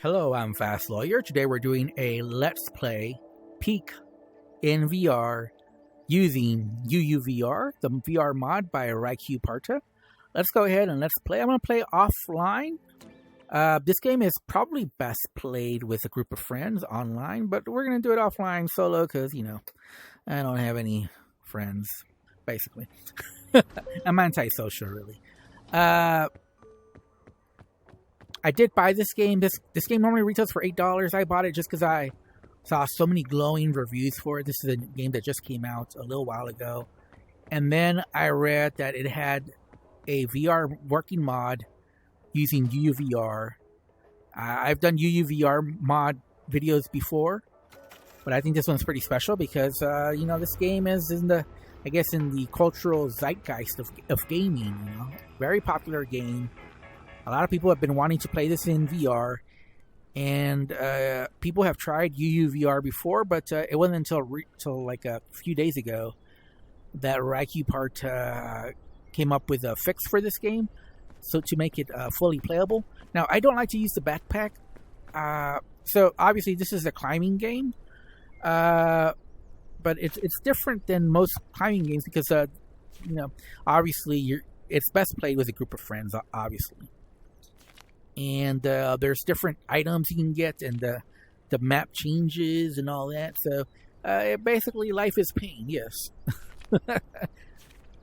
Hello, I'm Fast Lawyer. Today we're doing a Let's Play Peek in VR using UUVR, the VR mod by Raicuparta. Let's go ahead and let's play. I'm going to play offline. This game is probably best played with a group of friends online, but we're going to do it offline solo because, you know, I don't have any friends, basically. I'm antisocial, really. I did buy this game. This game normally retails for $8. I bought it just because I saw so many glowing reviews for it. This is a game that just came out a little while ago. And then I read that it had a VR working mod using UUVR. I've done UUVR mod videos before, but I think this one's pretty special because, you know, this game is in the, I guess, in the cultural zeitgeist of gaming, you know. Very popular game. A lot of people have been wanting to play this in VR, and people have tried UUVR before, but it wasn't until like a few days ago that Raicuparta came up with a fix for this game, so to make it fully playable. Now, I don't like to use the backpack, so obviously this is a climbing game, but it's different than most climbing games because, you know, obviously it's best played with a group of friends, obviously. And there's different items you can get, and the map changes and all that. So basically, life is pain. Yes.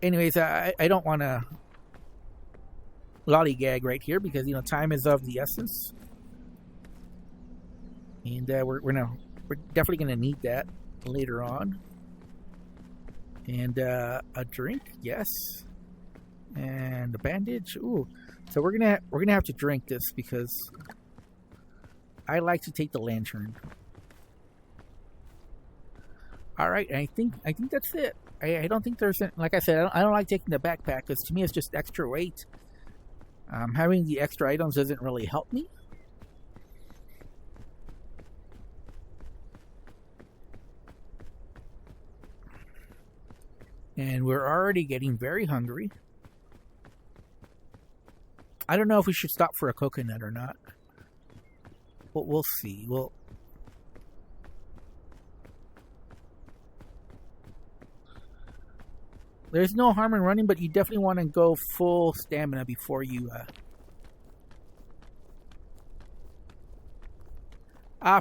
Anyways, I don't want to lollygag right here because, you know, time is of the essence, and we're definitely gonna need that later on. And a drink, yes, and a bandage. Ooh. So we're gonna have to drink this because I like to take the lantern. All right, I think that's it. I don't think there's, like I said, I don't like taking the backpack because to me it's just extra weight. Having the extra items doesn't really help me. And we're already getting very hungry. I don't know if we should stop for a coconut or not. But we'll see. There's no harm in running, but you definitely want to go full stamina before you...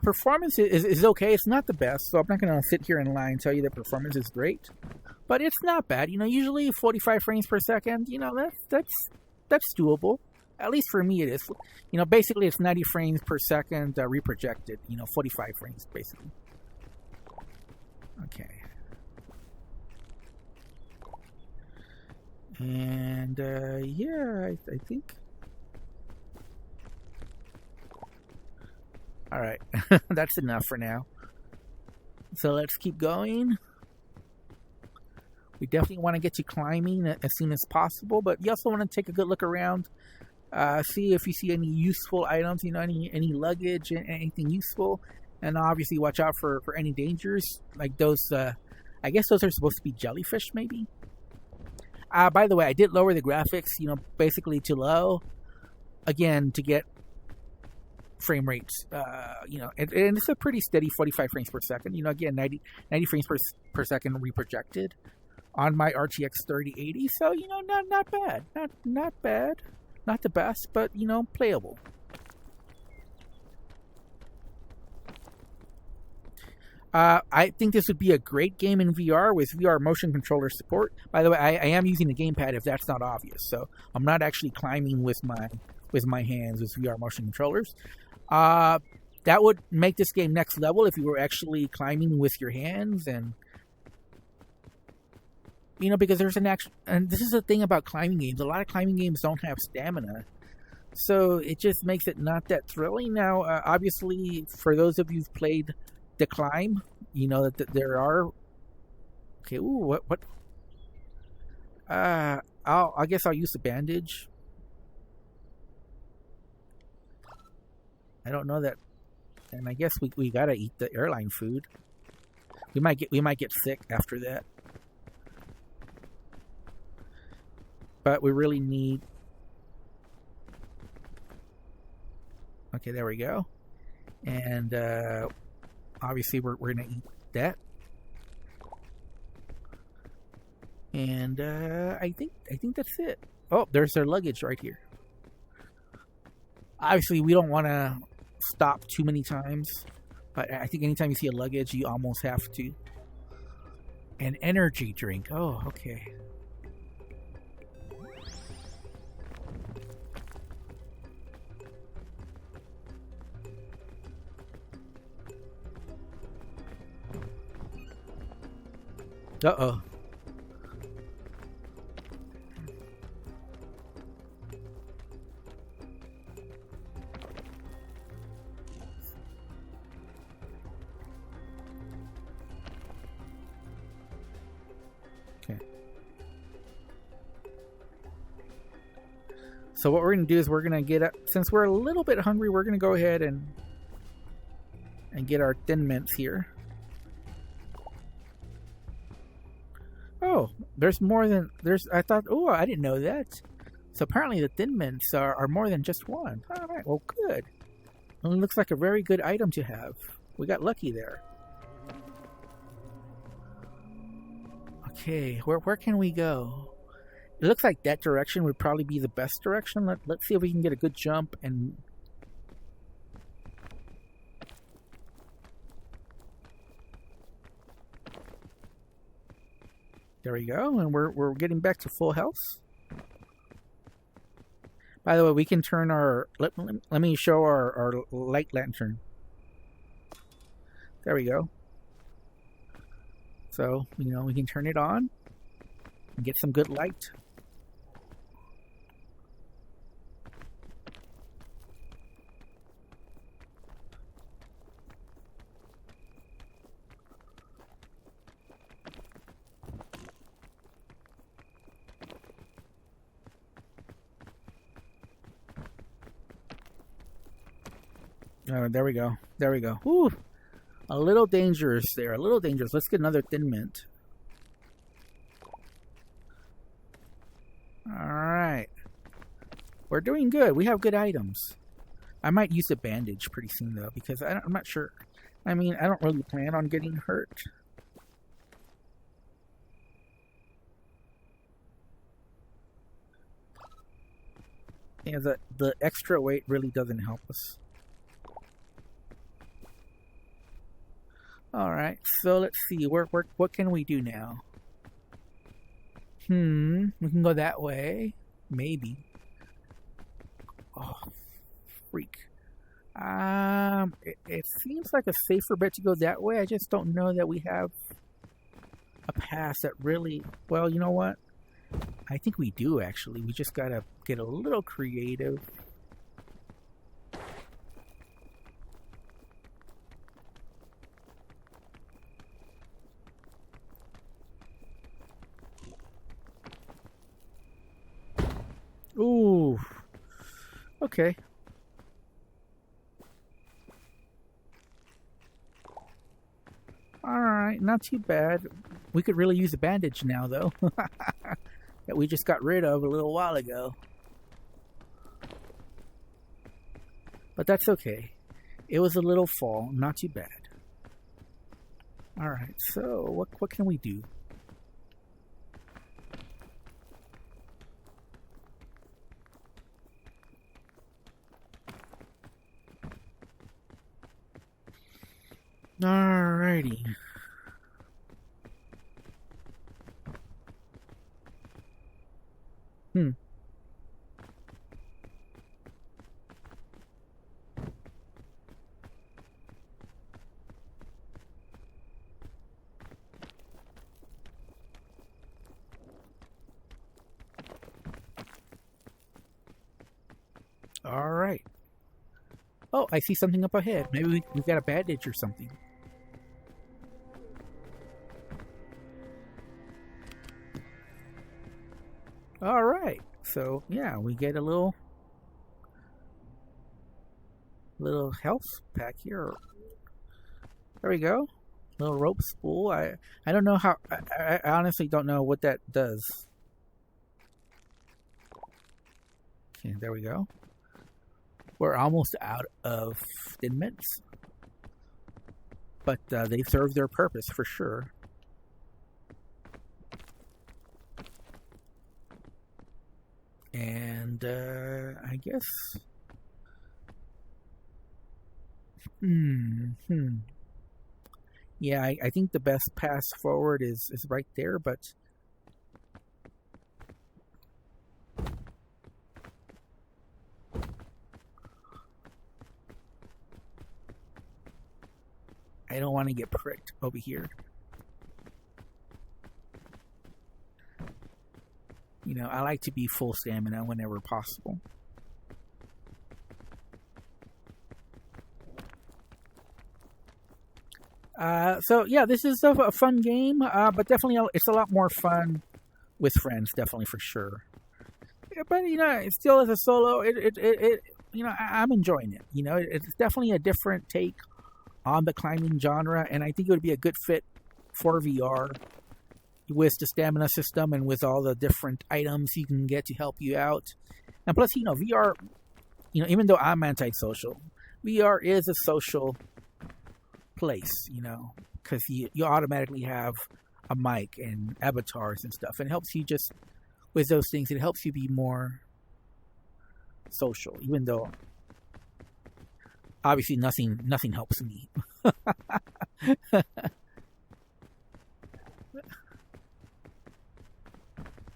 Performance is okay. It's not the best, so I'm not going to sit here and lie and tell you that performance is great. But it's not bad. You know, usually 45 frames per second, you know, that's doable. At least for me it is. You know, basically it's 90 frames per second reprojected. You know, 45 frames basically. Okay. And yeah, I think. Alright. That's enough for now. So let's keep going. We definitely want to get you climbing as soon as possible, but you also want to take a good look around. See if you see any useful items, you know, any luggage, anything useful, and obviously watch out for any dangers, like those, I guess those are supposed to be jellyfish, maybe? By the way, I did lower the graphics, you know, basically to low, again, to get frame rates, you know, and it's a pretty steady 45 frames per second, you know, again, 90 frames per second reprojected on my RTX 3080, so, you know, not bad, not bad. Not the best, but, you know, playable. I think this would be a great game in VR with VR motion controller support. By the way, I am using the gamepad if that's not obvious. So I'm not actually climbing with my hands with VR motion controllers. That would make this game next level if you were actually climbing with your hands, and you know, because there's and this is the thing about climbing games. A lot of climbing games don't have stamina, so it just makes it not that thrilling. Now, obviously, for those of you who've played The Climb, you know that there are. Okay, ooh, what? I guess I'll use the bandage. I don't know that, and I guess we gotta eat the airline food. We might get sick after that. But we really need... Okay, there we go. And obviously we're gonna eat that. And I think that's it. Oh, there's their luggage right here. Obviously, we don't want to stop too many times, but I think anytime you see a luggage, you almost have to. An energy drink. Oh, okay. Uh-oh. Okay. So what we're going to do is we're going to get up, since we're a little bit hungry, we're going to go ahead and get our Thin Mints here. Oh, there's more than I thought. Oh, I didn't know that. So apparently the Thin Mints are more than just one. All right, well, good. Well, it looks like a very good item to have. We got lucky there. Okay, where can we go? It looks like that direction would probably be the best direction. Let's see if we can get a good jump and... There we go, and we're getting back to full health. By the way, we can turn our... Let me show our light lantern. There we go. So, you know, we can turn it on and get some good light. There we go. There we go. Whew. A little dangerous there. A little dangerous. Let's get another Thin Mint. Alright. We're doing good. We have good items. I might use a bandage pretty soon, though, because I'm not sure. I mean, I don't really plan on getting hurt. Yeah, the extra weight really doesn't help us. Alright, so let's see. What can we do now? We can go that way. Maybe. Oh, freak. It seems like a safer bet to go that way. I just don't know that we have a pass that really... Well, you know what? I think we do, actually. We just gotta get a little creative. Ooh. Okay. Alright, not too bad. We could really use a bandage now, though. That we just got rid of a little while ago. But that's okay. It was a little fall, not too bad. Alright, so what can we do? Alrighty. Alright. Oh, I see something up ahead. Maybe we got a bandage or something. Alright. So, yeah, we get a little health pack here. There we go. Little rope spool. I don't know how... I honestly don't know what that does. Okay, there we go. We're almost out of Thin Mints, but they serve their purpose for sure. And I guess, yeah, I think the best pass forward is right there, but I don't want to get pricked over here. You know, I like to be full stamina whenever possible. So yeah, this is a fun game, but definitely it's a lot more fun with friends, definitely for sure. Yeah, but you know, it still as a solo, you know, I'm enjoying it. You know, it's definitely a different take on the climbing genre, and I think it would be a good fit for VR with the stamina system and with all the different items you can get to help you out. And plus, you know, VR, you know, even though I'm antisocial, VR is a social place, you know, because you automatically have a mic and avatars and stuff, and it helps you just with those things. It helps you be more social, even though obviously nothing helps me.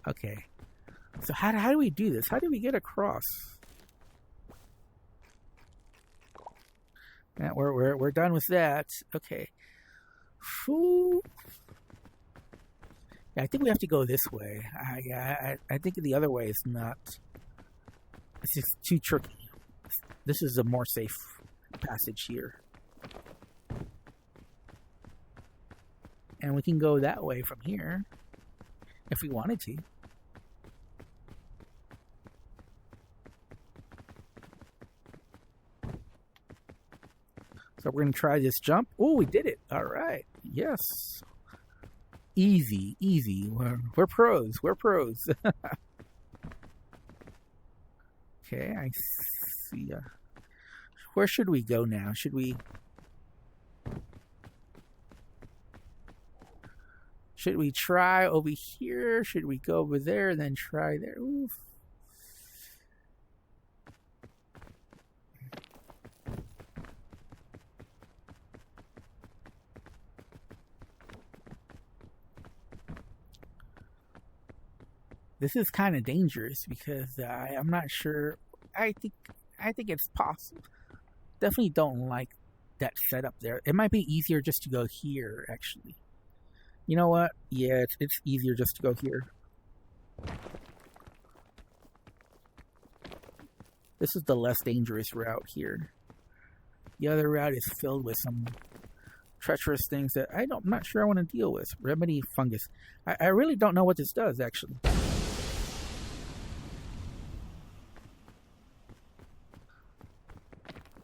Okay, so how do we do this? How do we get across? Yeah, we're done with that. Okay. Whew. Yeah, I think we have to go this way. I think the other way is not. It's just too tricky. This is a more safe passage here. And we can go that way from here if we wanted to. So we're going to try this jump. Oh, we did it. All right. Yes. Easy, easy. We're pros. We're pros. Okay, I see. Where should we go now? Should we try over here? Should we go over there and then try there? Oof. This is kind of dangerous because I'm not sure. I think it's possible. Definitely don't like that setup there. It might be easier just to go here, actually. You know what? Yeah, it's easier just to go here. This is the less dangerous route here. The other route is filled with some treacherous things that I'm not sure I want to deal with. Remedy fungus. I really don't know what this does, actually.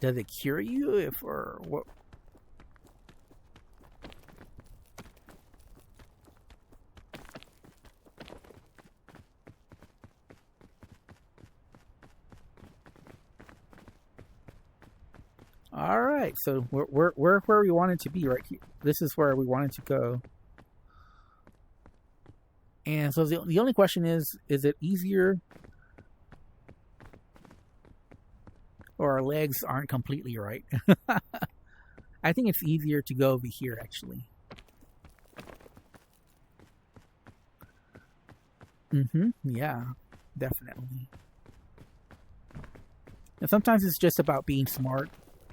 Does it cure you or what? All right, so we're where we wanted to be right here. This is where we wanted to go. And so the only question is it easier, or our legs aren't completely right? I think it's easier to go over here, actually. Yeah, definitely. And sometimes it's just about being smart,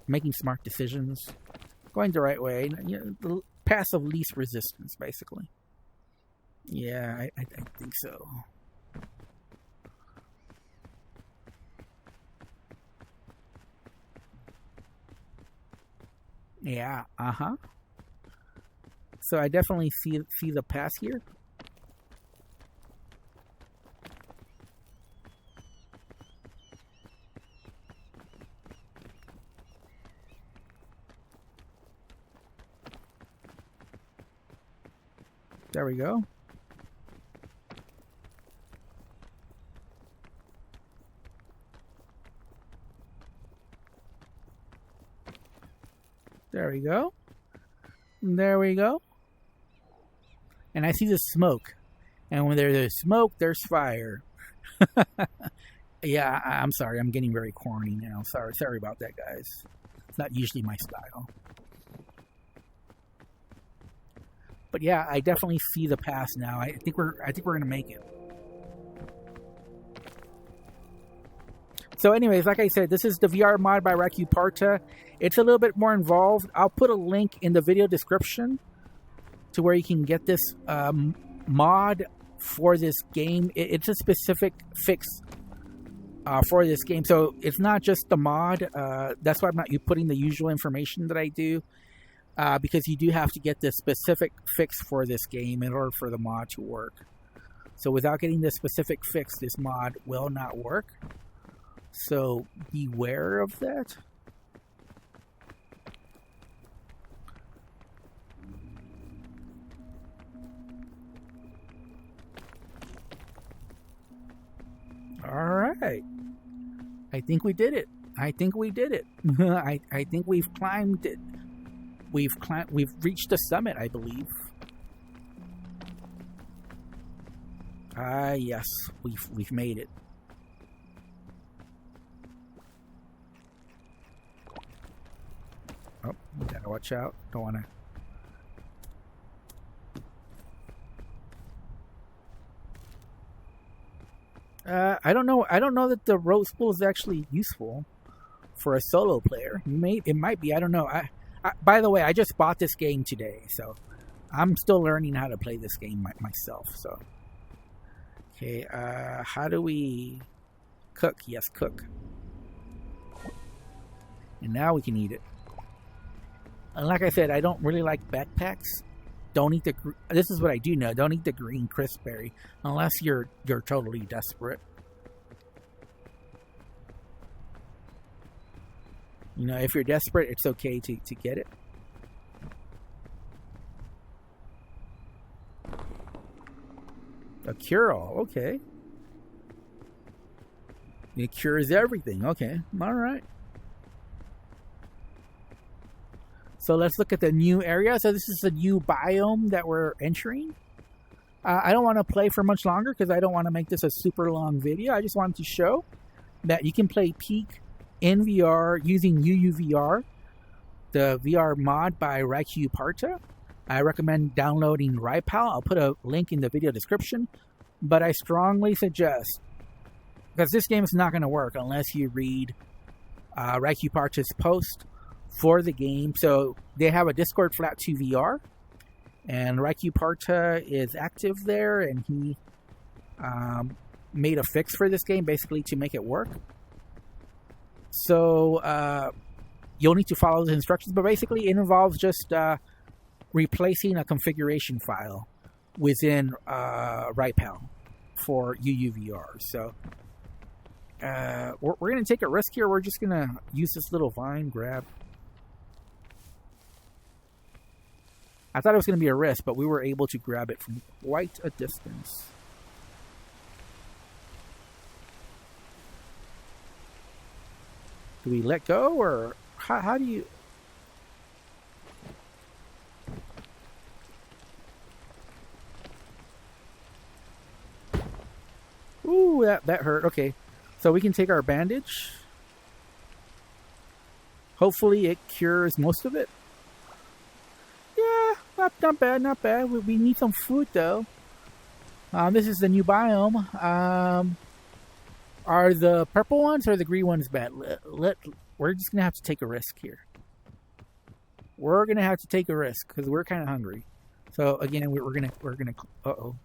making smart decisions, going the right way. You know, the path of least resistance, basically. Yeah, I think so. Yeah, So I definitely see the pass here. There we go. There we go. There we go. And I see the smoke. And when there's smoke, there's fire. Yeah, I'm sorry. I'm getting very corny now. Sorry about that, guys. It's not usually my style. But yeah, I definitely see the pass now. I think we're gonna make it. So anyways, like I said, this is the VR mod by Raicuparta. It's a little bit more involved. I'll put a link in the video description to where you can get this mod for this game. It's a specific fix for this game. So it's not just the mod. That's why I'm not putting the usual information that I do. Because you do have to get this specific fix for this game in order for the mod to work. So without getting this specific fix, this mod will not work. So beware of that. Alright. I think we did it. I think we did it. I think we've climbed it. We've reached the summit, I believe. Yes, we've made it. Oh, gotta watch out. Don't wanna. I don't know. I don't know that the rope spool is actually useful for a solo player. It might be. I don't know. By the way, I just bought this game today, so I'm still learning how to play this game myself. So, okay, how do we cook? Yes, cook. And now we can eat it. And like I said, I don't really like backpacks. Don't eat the. This is what I do know. Don't eat the green crisp berry unless you're totally desperate. You know, if you're desperate, it's okay to get it. A cure-all, okay. It cures everything, okay. All right. So let's look at the new area. So this is the new biome that we're entering. I don't want to play for much longer because I don't want to make this a super long video. I just wanted to show that you can play Peak in VR using UUVR, the VR mod by Raicuparta. I recommend downloading Raicuparta. I'll put a link in the video description. But I strongly suggest, because this game is not going to work unless you read Raicuparta's post for the game. So they have a Discord Flat 2 VR, and Raicuparta is active there, and he made a fix for this game basically to make it work. So you'll need to follow the instructions, but basically it involves just replacing a configuration file within Raicuparta for UUVR. So we're going to take a risk here. We're just going to use this little vine grab. I thought it was going to be a risk, but we were able to grab it from quite a distance. Do we let go, or how do you... Ooh, that hurt. Okay, so we can take our bandage. Hopefully it cures most of it. Yeah, not bad, not bad. We need some food, though. This is the new biome. Are the purple ones or the green ones bad? We're just gonna have to take a risk here. We're gonna have to take a risk because we're kind of hungry. So again, we're gonna. Uh-oh.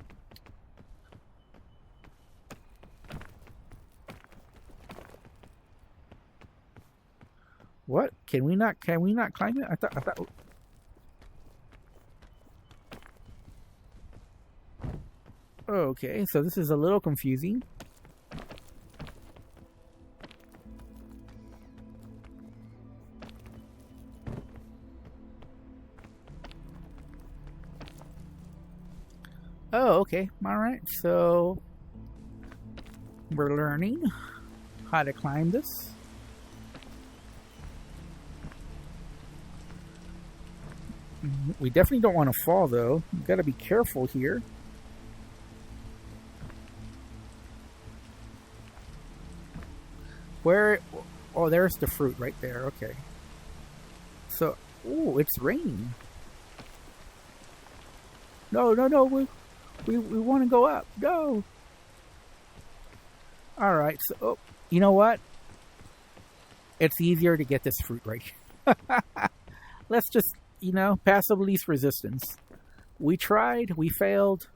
What? Can we not climb it? I thought. Okay, so this is a little confusing. Oh, okay. All right. So we're learning how to climb this. We definitely don't want to fall, though. We've got to be careful here. Where? Oh, there's the fruit right there. Okay. So, ooh, it's raining. No, no, no. We want to go up. No. All right. So, oh, you know what? It's easier to get this fruit right here. Let's just, pass of least resistance. We tried. We failed.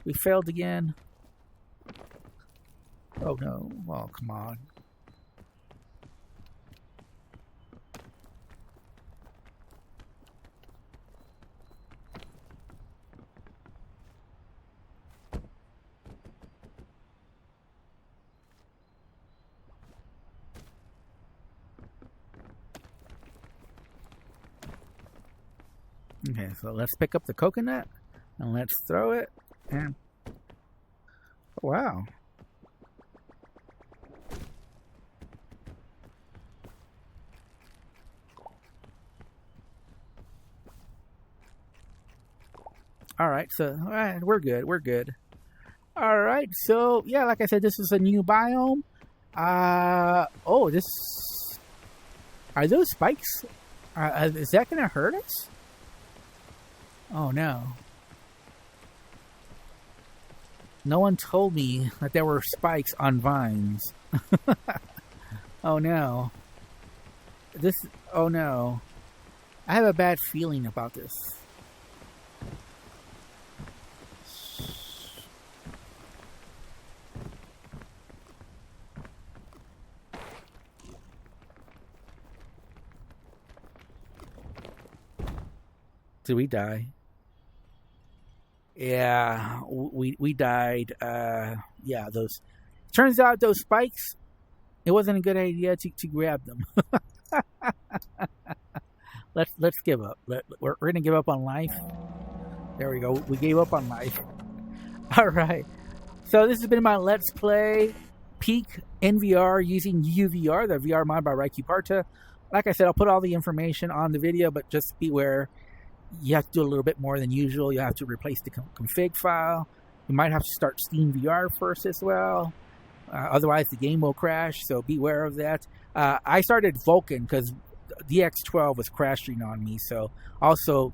We failed again. Oh, no. Well, come on. Okay, so let's pick up the coconut and let's throw it. And wow. All right, so all right, we're good. We're good. All right, so yeah, like I said, this is a new biome. Oh, this. Are those spikes? Is that gonna hurt us? Oh no. No one told me that there were spikes on vines. Oh no. Oh no. I have a bad feeling about this. Did we die? Yeah, we died. Yeah, those. Turns out those spikes. It wasn't a good idea to grab them. Let's give up. We're gonna give up on life. There we go. We gave up on life. All right. So this has been my Let's Play Peak NVR using UUVR, the VR mod by Raicuparta. Like I said, I'll put all the information on the video, but just beware. You have to do a little bit more than usual. You have to replace the config file. You might have to start Steam VR first as well. Otherwise, the game will crash, so beware of that. I started Vulkan because DX12 was crashing on me, so also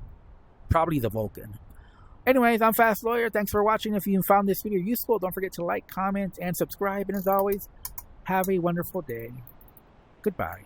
probably the Vulkan. Anyways, I'm Fast Lawyer. Thanks for watching. If you found this video useful, don't forget to like, comment, and subscribe. And as always, have a wonderful day. Goodbye.